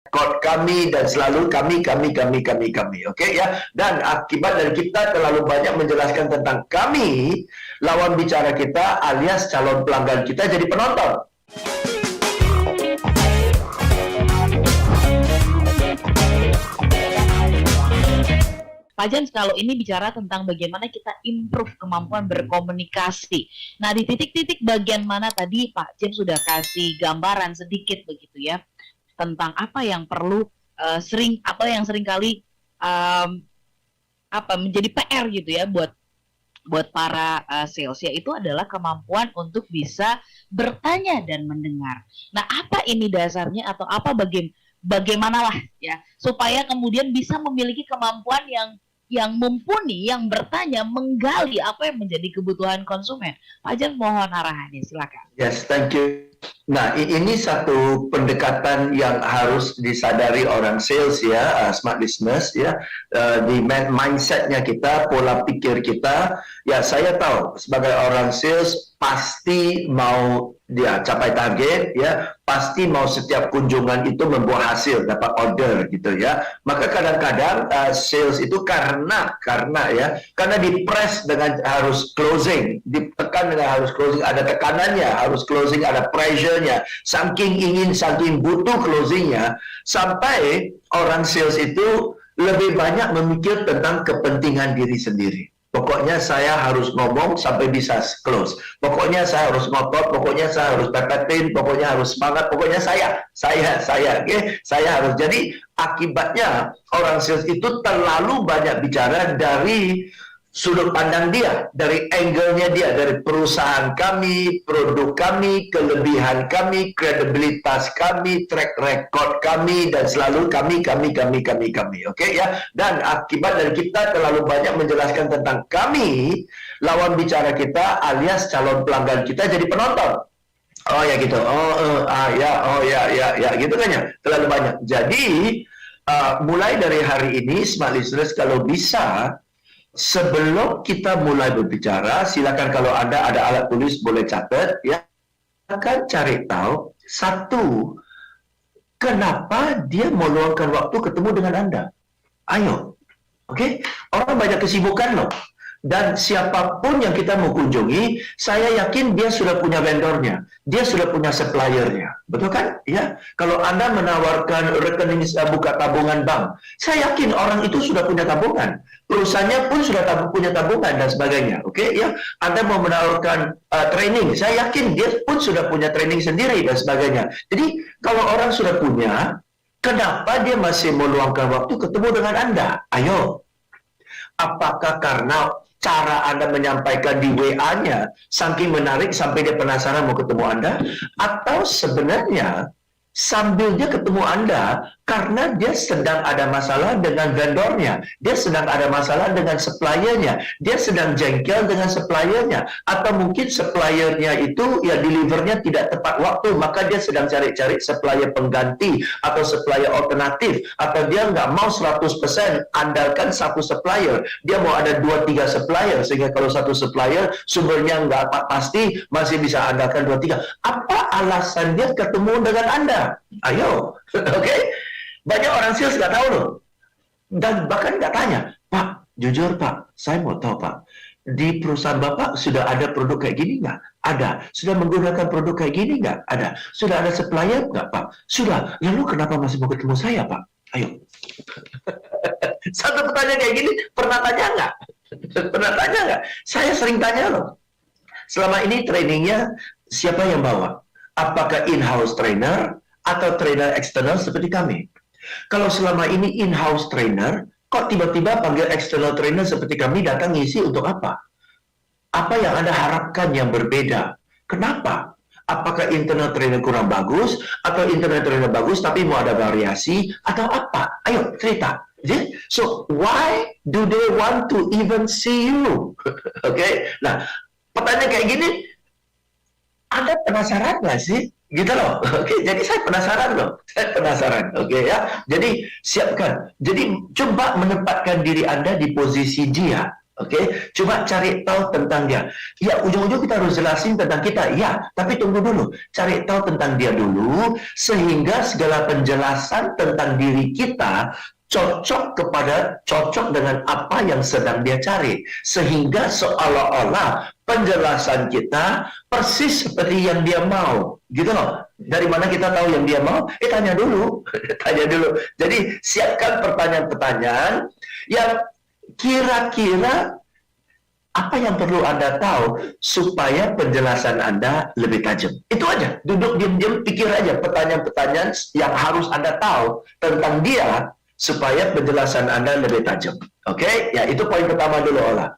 Rekod kami dan selalu kami. Oke ya. Dan akibat dari kita terlalu banyak menjelaskan tentang kami, lawan bicara kita alias calon pelanggan kita jadi penonton. Pak Jens, kalau ini bicara tentang bagaimana kita improve kemampuan berkomunikasi. Nah, di titik-titik bagian mana tadi Pak Jens sudah kasih gambaran sedikit begitu ya, tentang apa yang perlu seringkali menjadi PR gitu ya buat para sales, yaitu adalah kemampuan untuk bisa bertanya dan mendengar. Nah, apa ini dasarnya atau bagaimanalah ya supaya kemudian bisa memiliki kemampuan yang mumpuni, yang bertanya, menggali apa yang menjadi kebutuhan konsumen. Pak Jan, mohon arahannya, silakan. Yes, thank you. Nah, ini satu pendekatan yang harus disadari orang sales ya, smart business ya, di mindsetnya kita, pola pikir kita. Ya, saya tahu sebagai orang sales pasti mau dia capai target ya, pasti mau setiap kunjungan itu membuat hasil, dapat order gitu ya. Maka kadang-kadang sales itu karena dipress dengan harus closing, ditekan dengan harus closing, ada tekanannya, harus closing, ada pressure-nya, saking butuh closingnya, sampai orang sales itu lebih banyak memikir tentang kepentingan diri sendiri. Pokoknya saya harus ngomong sampai bisa close. Pokoknya saya harus ngotot, pokoknya saya harus pepetin, pokoknya harus semangat, pokoknya saya, okay? Saya harus. Jadi akibatnya orang sales itu terlalu banyak bicara dari sudut pandang dia, dari angle-nya dia, dari perusahaan kami, produk kami, kelebihan kami, kredibilitas kami, track record kami, dan selalu kami. Oke ya. Dan akibat dari kita terlalu banyak menjelaskan tentang kami, lawan bicara kita alias calon pelanggan kita jadi penonton. Oh ya gitu. Ya gitu kan ya. Terlalu banyak. Jadi mulai dari hari ini smart listeners kalau bisa, sebelum kita mulai berbicara, silakan kalau Anda ada alat tulis boleh catat ya. Akan cari tahu satu, kenapa dia meluangkan waktu ketemu dengan Anda. Ayo. Oke? Orang banyak kesibukan loh. Dan siapapun yang kita mau kunjungi, saya yakin dia sudah punya vendornya, dia sudah punya suppliernya, betul kan? Ya, kalau Anda menawarkan rekening buka tabungan bank, saya yakin orang itu sudah punya tabungan, perusahaannya pun sudah punya tabungan dan sebagainya. Oke, ya, Anda mau menawarkan training, saya yakin dia pun sudah punya training sendiri dan sebagainya. Jadi kalau orang sudah punya, kenapa dia masih meluangkan waktu ketemu dengan Anda? Ayo. Apakah karena cara Anda menyampaikan di WA-nya saking menarik sampai dia penasaran mau ketemu Anda? Atau sebenarnya sambil dia ketemu Anda karena dia sedang ada masalah dengan vendornya, dia sedang ada masalah dengan suppliernya, dia sedang jengkel dengan suppliernya, atau mungkin suppliernya itu ya delivernya tidak tepat waktu, maka dia sedang cari-cari supplier pengganti atau supplier alternatif, atau dia nggak mau 100% andalkan satu supplier, dia mau ada 2-3 supplier, sehingga kalau satu supplier sumbernya nggak pasti, masih bisa andalkan 2-3. Apa alasan dia ketemu dengan Anda? Ayo, oke? Banyak orang sales nggak tahu loh, dan bahkan nggak tanya, Pak, jujur Pak, saya mau tahu Pak, di perusahaan Bapak sudah ada produk kayak gini nggak? Ada. Sudah menggunakan produk kayak gini nggak? Ada. Sudah ada supplier nggak Pak? Sudah. Lalu kenapa masih mau ketemu saya Pak? Ayo. Satu pertanyaan kayak gini, pernah tanya nggak? Pernah tanya nggak? Saya sering tanya loh. Selama ini trainingnya siapa yang bawa? Apakah in-house trainer atau trainer eksternal seperti kami? Kalau selama ini in-house trainer, kok tiba-tiba panggil external trainer seperti kami datang ngisi untuk apa? Apa yang Anda harapkan yang berbeda? Kenapa? Apakah internal trainer kurang bagus? Atau internal trainer bagus tapi mau ada variasi? Atau apa? Ayo, cerita. So, why do they want to even see you? Oke, nah, pertanyaan kayak gini, Anda penasaran nggak sih? Gitu loh. Oke, jadi saya penasaran loh. Saya penasaran. Oke ya. Jadi siapkan. Jadi coba menempatkan diri Anda di posisi dia. Oke, cuma cari tahu tentang dia. Ya, ujung-ujung kita harus jelasin tentang kita. Ya, tapi tunggu dulu. Cari tahu tentang dia dulu, sehingga segala penjelasan tentang diri kita cocok dengan apa yang sedang dia cari. Sehingga seolah-olah penjelasan kita persis seperti yang dia mau. Gitu loh. Dari mana kita tahu yang dia mau? Tanya dulu. Tanya dulu. Jadi, siapkan pertanyaan-pertanyaan yang kira-kira apa yang perlu Anda tahu supaya penjelasan Anda lebih tajam. Itu aja. Duduk diam-diam, pikir aja pertanyaan-pertanyaan yang harus Anda tahu tentang dia supaya penjelasan Anda lebih tajam. Oke? Ya, itu poin pertama dulu, Ola.